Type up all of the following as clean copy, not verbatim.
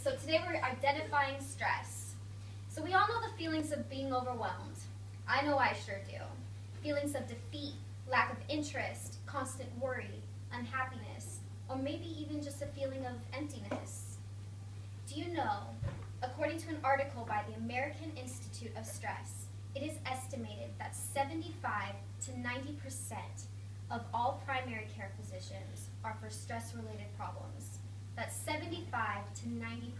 So today we're identifying stress. So we all know the feelings of being overwhelmed. I know I sure do. Feelings of defeat, lack of interest, constant worry, unhappiness, or maybe even just a feeling of emptiness. Do you know, according to an article by the American Institute of Stress, it is estimated that 75 to 90% of all primary care physicians are for stress-related problems. That's 75 to 90%.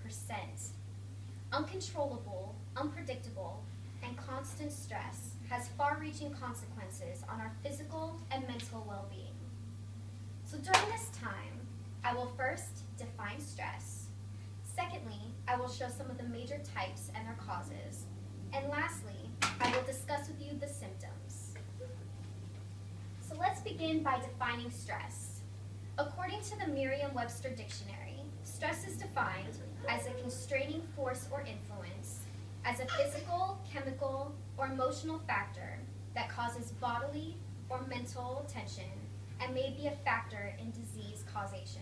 Uncontrollable, unpredictable, and constant stress has far-reaching consequences on our physical and mental well-being. So during this time, I will first define stress. Secondly, I will show some of the major types and their causes. And lastly, I will discuss with you the symptoms. So let's begin by defining stress. According to the Merriam-Webster Dictionary, stress is defined as a constraining force or influence, as a physical, chemical, or emotional factor that causes bodily or mental tension and may be a factor in disease causation.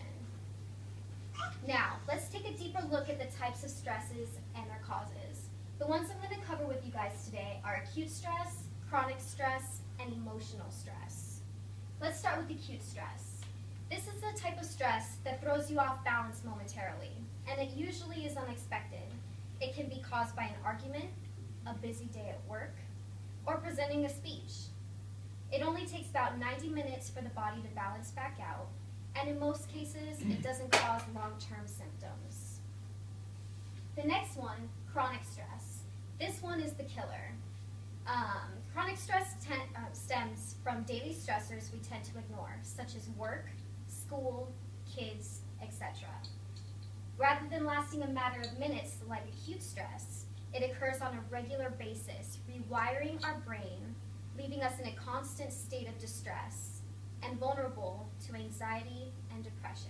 Now, let's take a deeper look at the types of stresses and their causes. The ones I'm going to cover with you guys today are acute stress, chronic stress, and emotional stress. Let's start with acute stress. This is the type of stress that throws you off balance momentarily, and it usually is unexpected. It can be caused by an argument, a busy day at work, or presenting a speech. It only takes about 90 minutes for the body to balance back out, and in most cases, it doesn't cause long-term symptoms. The next one, chronic stress. This one is the killer. Chronic stress stems from daily stressors we tend to ignore, such as work, school, kids, etc. Rather than lasting a matter of minutes like acute stress, it occurs on a regular basis, rewiring our brain, leaving us in a constant state of distress and vulnerable to anxiety and depression.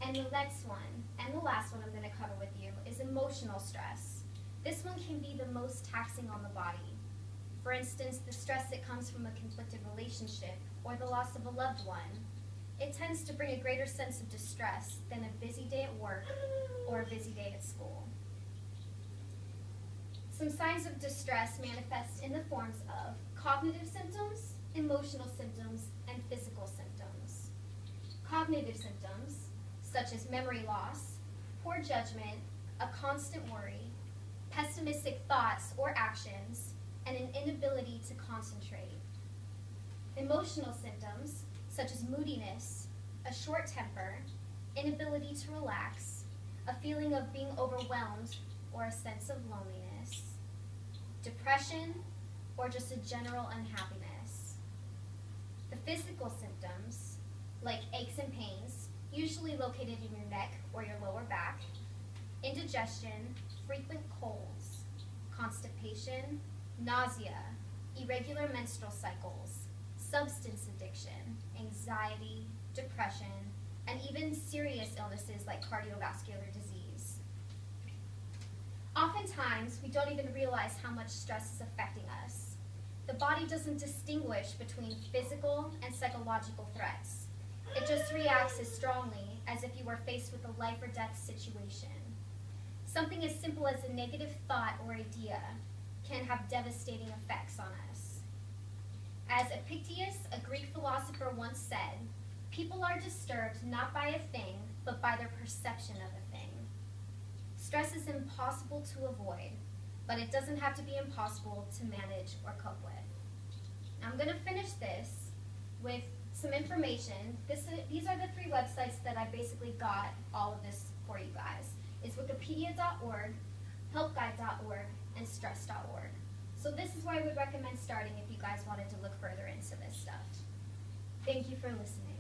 And the next one, and the last one I'm going to cover with you, is emotional stress. This one can be the most taxing on the body. For instance, the stress that comes from a conflicted relationship or the loss of a loved one. It tends to bring a greater sense of distress than a busy day at work or a busy day at school. Some signs of distress manifest in the forms of cognitive symptoms, emotional symptoms, and physical symptoms. Cognitive symptoms, such as memory loss, poor judgment, a constant worry, pessimistic thoughts or actions, and an inability to concentrate. Emotional symptoms, such as moodiness, a short temper, inability to relax, a feeling of being overwhelmed or a sense of loneliness, depression, or just a general unhappiness. The physical symptoms, like aches and pains, usually located in your neck or your lower back, indigestion, frequent colds, constipation, nausea, irregular menstrual cycles, substance addiction, anxiety, depression, and even serious illnesses like cardiovascular disease. Oftentimes, we don't even realize how much stress is affecting us. The body doesn't distinguish between physical and psychological threats. It just reacts as strongly as if you were faced with a life or death situation. Something as simple as a negative thought or idea can have devastating effects on us. As Epictetus, a Greek philosopher, once said, people are disturbed not by a thing, but by their perception of a thing. Stress is impossible to avoid, but it doesn't have to be impossible to manage or cope with. Now I'm going to finish this with some information. These are the 3 websites that I basically got all of this for you guys. It's wikipedia.org, helpguide.org, and stress.org. So this is where I would recommend starting if you guys wanted to look further into this stuff. Thank you for listening.